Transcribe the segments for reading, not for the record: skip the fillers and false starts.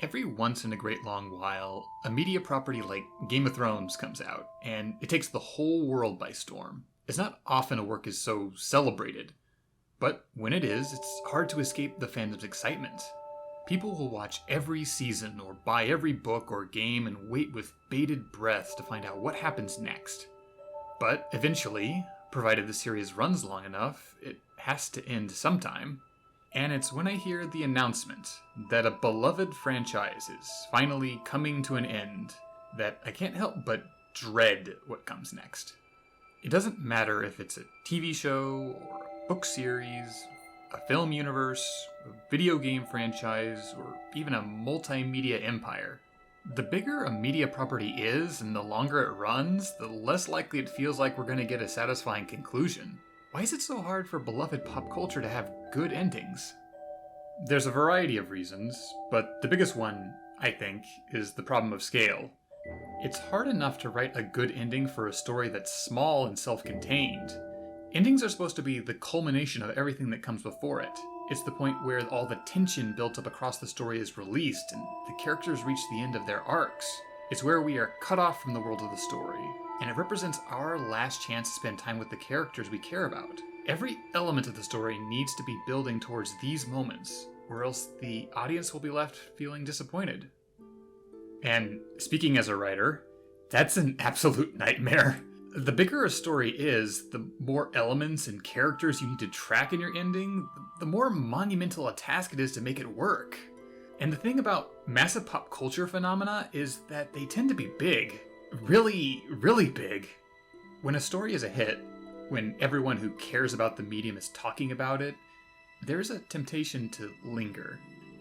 Every once in a great long while, a media property like Game of Thrones comes out, and it takes the whole world by storm. It's not often a work is so celebrated, but when it is, it's hard to escape the fandom's excitement. People will watch every season or buy every book or game and wait with bated breath to find out what happens next. But eventually, provided the series runs long enough, it has to end sometime. And it's when I hear the announcement that a beloved franchise is finally coming to an end that I can't help but dread what comes next. It doesn't matter if it's a TV show or a book series, a film universe, a video game franchise, or even a multimedia empire. The bigger a media property is and the longer it runs, the less likely it feels like we're going to get a satisfying conclusion. Why is it so hard for beloved pop culture to have good endings? There's a variety of reasons, but the biggest one, I think, is the problem of scale. It's hard enough to write a good ending for a story that's small and self-contained. Endings are supposed to be the culmination of everything that comes before it. It's the point where all the tension built up across the story is released and the characters reach the end of their arcs. It's where we are cut off from the world of the story, and it represents our last chance to spend time with the characters we care about. Every element of the story needs to be building towards these moments, or else the audience will be left feeling disappointed. And speaking as a writer, that's an absolute nightmare. The bigger a story is, the more elements and characters you need to track in your ending, the more monumental a task it is to make it work. And the thing about massive pop culture phenomena is that they tend to be big. Really, really big. When a story is a hit, when everyone who cares about the medium is talking about it, there's a temptation to linger.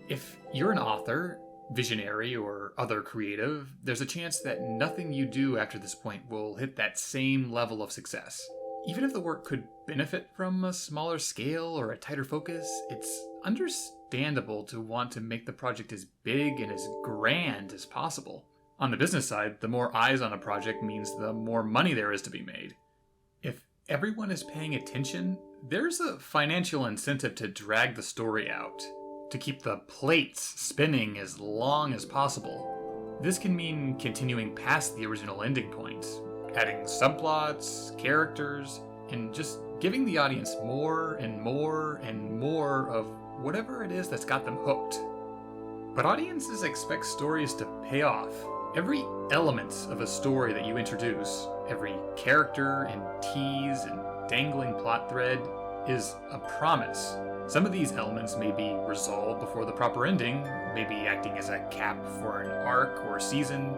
If you're an author, visionary, or other creative, there's a chance that nothing you do after this point will hit that same level of success. Even if the work could benefit from a smaller scale or a tighter focus, it's understandable to want to make the project as big and as grand as possible. On the business side, the more eyes on a project means the more money there is to be made. If everyone is paying attention, there's a financial incentive to drag the story out, to keep the plates spinning as long as possible. This can mean continuing past the original ending point, adding subplots, characters, and just giving the audience more and more and more of whatever it is that's got them hooked. But audiences expect stories to pay off. Every element of a story that you introduce, every character and tease and dangling plot thread, is a promise. Some of these elements may be resolved before the proper ending, maybe acting as a cap for an arc or season,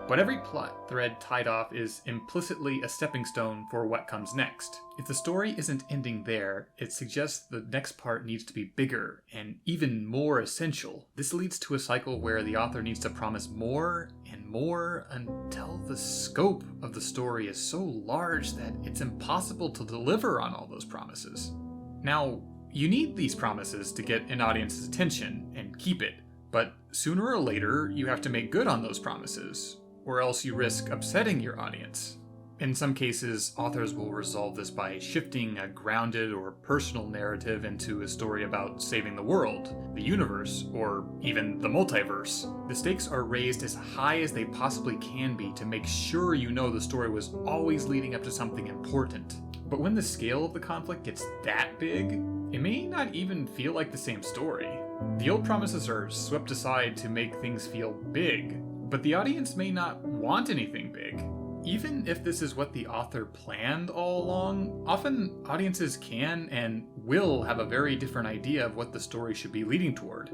but every plot thread tied off is implicitly a stepping stone for what comes next. If the story isn't ending there, it suggests the next part needs to be bigger and even more essential. This leads to a cycle where the author needs to promise more and more until the scope of the story is so large that it's impossible to deliver on all those promises. Now, you need these promises to get an audience's attention and keep it, but sooner or later you have to make good on those promises, or else you risk upsetting your audience. In some cases, authors will resolve this by shifting a grounded or personal narrative into a story about saving the world, the universe, or even the multiverse. The stakes are raised as high as they possibly can be to make sure you know the story was always leading up to something important. But when the scale of the conflict gets that big, it may not even feel like the same story. The old promises are swept aside to make things feel big, but the audience may not want anything big. Even if this is what the author planned all along, often audiences can and will have a very different idea of what the story should be leading toward.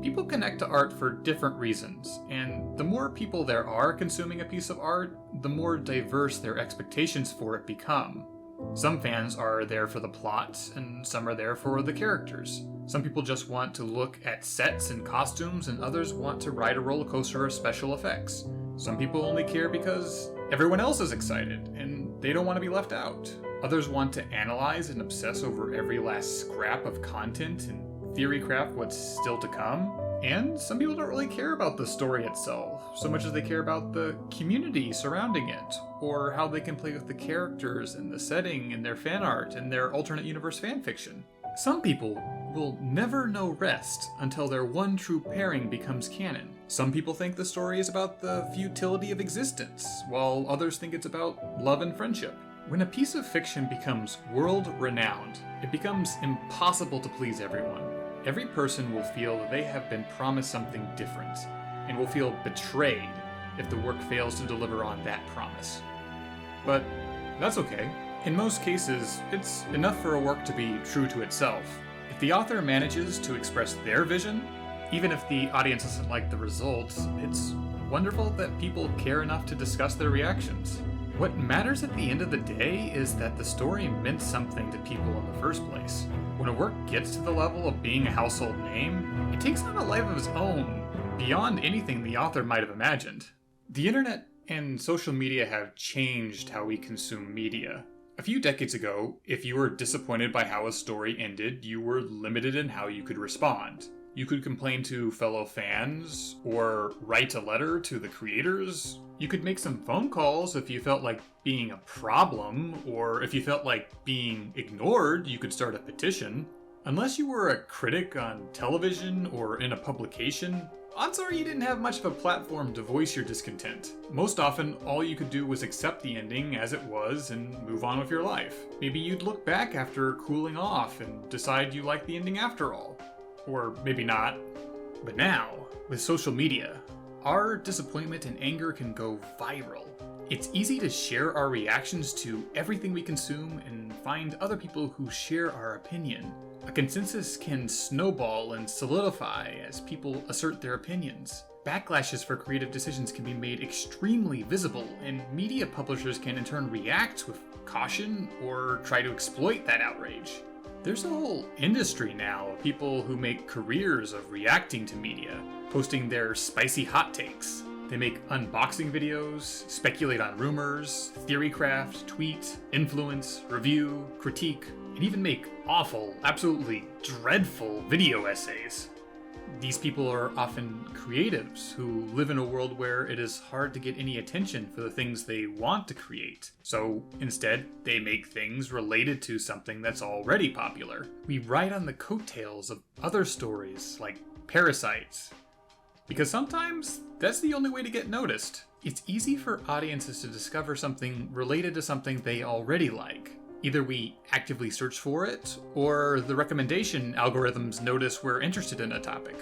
People connect to art for different reasons, and the more people there are consuming a piece of art, the more diverse their expectations for it become. Some fans are there for the plot, and some are there for the characters. Some people just want to look at sets and costumes, and others want to ride a roller coaster of special effects. Some people only care because everyone else is excited, and they don't want to be left out. Others want to analyze and obsess over every last scrap of content and theory craft what's still to come. And some people don't really care about the story itself, so much as they care about the community surrounding it, or how they can play with the characters and the setting and their fan art and their alternate universe fanfiction. Some people will never know rest until their one true pairing becomes canon. Some people think the story is about the futility of existence, while others think it's about love and friendship. When a piece of fiction becomes world-renowned, it becomes impossible to please everyone. Every person will feel that they have been promised something different, and will feel betrayed if the work fails to deliver on that promise. But that's okay. In most cases, it's enough for a work to be true to itself. If the author manages to express their vision, even if the audience doesn't like the results, it's wonderful that people care enough to discuss their reactions. What matters at the end of the day is that the story meant something to people in the first place. When a work gets to the level of being a household name, it takes on a life of its own, beyond anything the author might have imagined. The internet and social media have changed how we consume media. A few decades ago, if you were disappointed by how a story ended, you were limited in how you could respond. You could complain to fellow fans, or write a letter to the creators. You could make some phone calls if you felt like being a problem, or if you felt like being ignored, you could start a petition. Unless you were a critic on television or in a publication, odds are you didn't have much of a platform to voice your discontent. Most often, all you could do was accept the ending as it was and move on with your life. Maybe you'd look back after cooling off and decide you liked the ending after all. Or maybe not. But now, with social media, our disappointment and anger can go viral. It's easy to share our reactions to everything we consume and find other people who share our opinion. A consensus can snowball and solidify as people assert their opinions. Backlashes for creative decisions can be made extremely visible, and media publishers can in turn react with caution or try to exploit that outrage. There's a whole industry now of people who make careers of reacting to media, posting their spicy hot takes. They make unboxing videos, speculate on rumors, theorycraft, tweet, influence, review, critique, and even make awful, absolutely dreadful video essays. These people are often creatives who live in a world where it is hard to get any attention for the things they want to create. So instead, they make things related to something that's already popular. We ride on the coattails of other stories like Parasites, because sometimes that's the only way to get noticed. It's easy for audiences to discover something related to something they already like. Either we actively search for it, or the recommendation algorithms notice we're interested in a topic.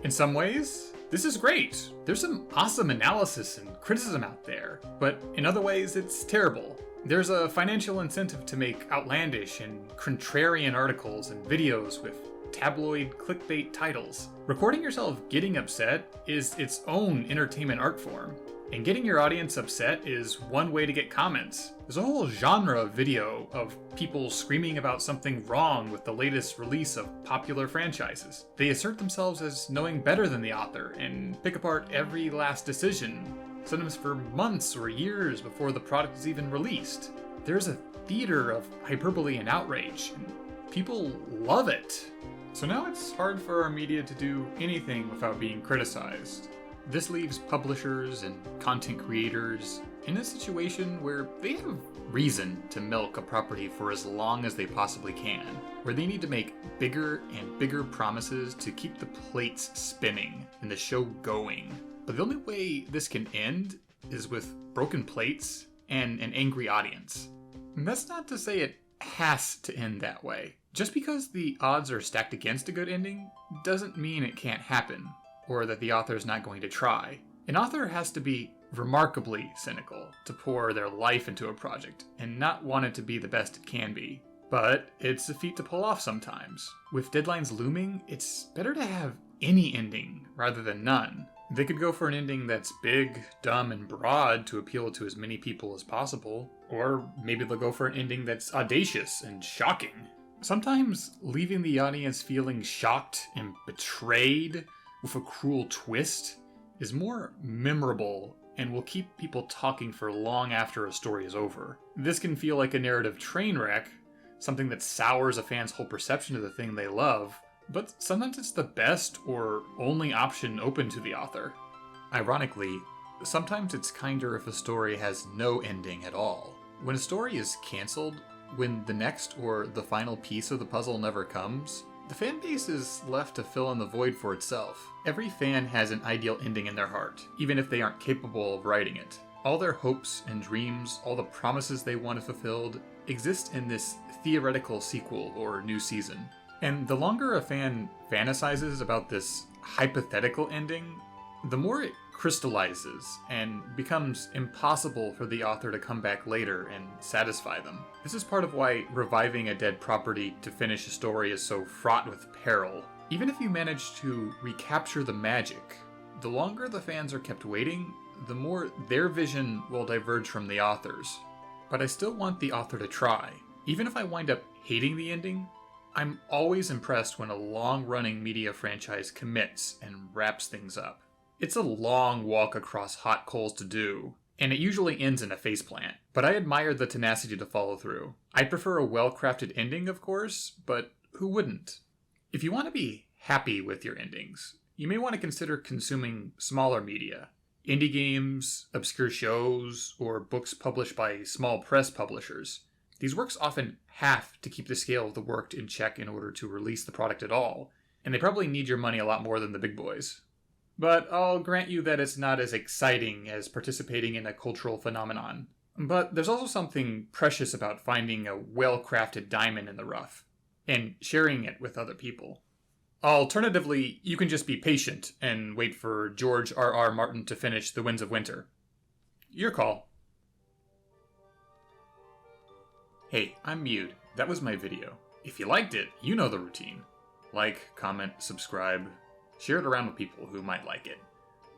In some ways, this is great. There's some awesome analysis and criticism out there, but in other ways, it's terrible. There's a financial incentive to make outlandish and contrarian articles and videos with tabloid clickbait titles. Recording yourself getting upset is its own entertainment art form. And getting your audience upset is one way to get comments. There's a whole genre of video of people screaming about something wrong with the latest release of popular franchises. They assert themselves as knowing better than the author and pick apart every last decision, sometimes for months or years before the product is even released. There's a theater of hyperbole and outrage, and people love it. So now it's hard for our media to do anything without being criticized. This leaves publishers and content creators in a situation where they have reason to milk a property for as long as they possibly can, where they need to make bigger and bigger promises to keep the plates spinning and the show going. But the only way this can end is with broken plates and an angry audience. And that's not to say it has to end that way. Just because the odds are stacked against a good ending doesn't mean it can't happen, or that the author is not going to try. An author has to be remarkably cynical to pour their life into a project and not want it to be the best it can be. But it's a feat to pull off sometimes. With deadlines looming, it's better to have any ending rather than none. They could go for an ending that's big, dumb, and broad to appeal to as many people as possible, or maybe they'll go for an ending that's audacious and shocking. Sometimes leaving the audience feeling shocked and betrayed with a cruel twist is more memorable and will keep people talking for long after a story is over. This can feel like a narrative train wreck, something that sours a fan's whole perception of the thing they love, but sometimes it's the best or only option open to the author. Ironically, sometimes it's kinder if a story has no ending at all. When a story is canceled, when the next or the final piece of the puzzle never comes, the fan base is left to fill in the void for itself. Every fan has an ideal ending in their heart, even if they aren't capable of writing it. All their hopes and dreams, all the promises they wanted fulfilled, exist in this theoretical sequel or new season. And the longer a fan fantasizes about this hypothetical ending, the more it crystallizes and becomes impossible for the author to come back later and satisfy them. This is part of why reviving a dead property to finish a story is so fraught with peril. Even if you manage to recapture the magic, the longer the fans are kept waiting, the more their vision will diverge from the author's. But I still want the author to try. Even if I wind up hating the ending, I'm always impressed when a long-running media franchise commits and wraps things up. It's a long walk across hot coals to do, and it usually ends in a faceplant, but I admire the tenacity to follow through. I prefer a well-crafted ending, of course, but who wouldn't? If you want to be happy with your endings, you may want to consider consuming smaller media. Indie games, obscure shows, or books published by small press publishers. These works often have to keep the scale of the work in check in order to release the product at all, and they probably need your money a lot more than the big boys. But I'll grant you that it's not as exciting as participating in a cultural phenomenon. But there's also something precious about finding a well-crafted diamond in the rough, and sharing it with other people. Alternatively, you can just be patient and wait for George R.R. Martin to finish The Winds of Winter. Your call. Hey, I'm Mewd. That was my video. If you liked it, you know the routine. Like, comment, subscribe. Share it around with people who might like it.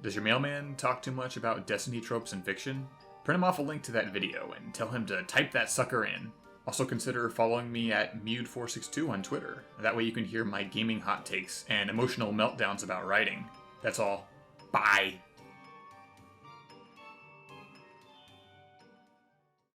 Does your mailman talk too much about Destiny tropes and fiction? Print him off a link to that video and tell him to type that sucker in. Also consider following me at Mewd462 on Twitter. That way you can hear my gaming hot takes and emotional meltdowns about writing. That's all. Bye!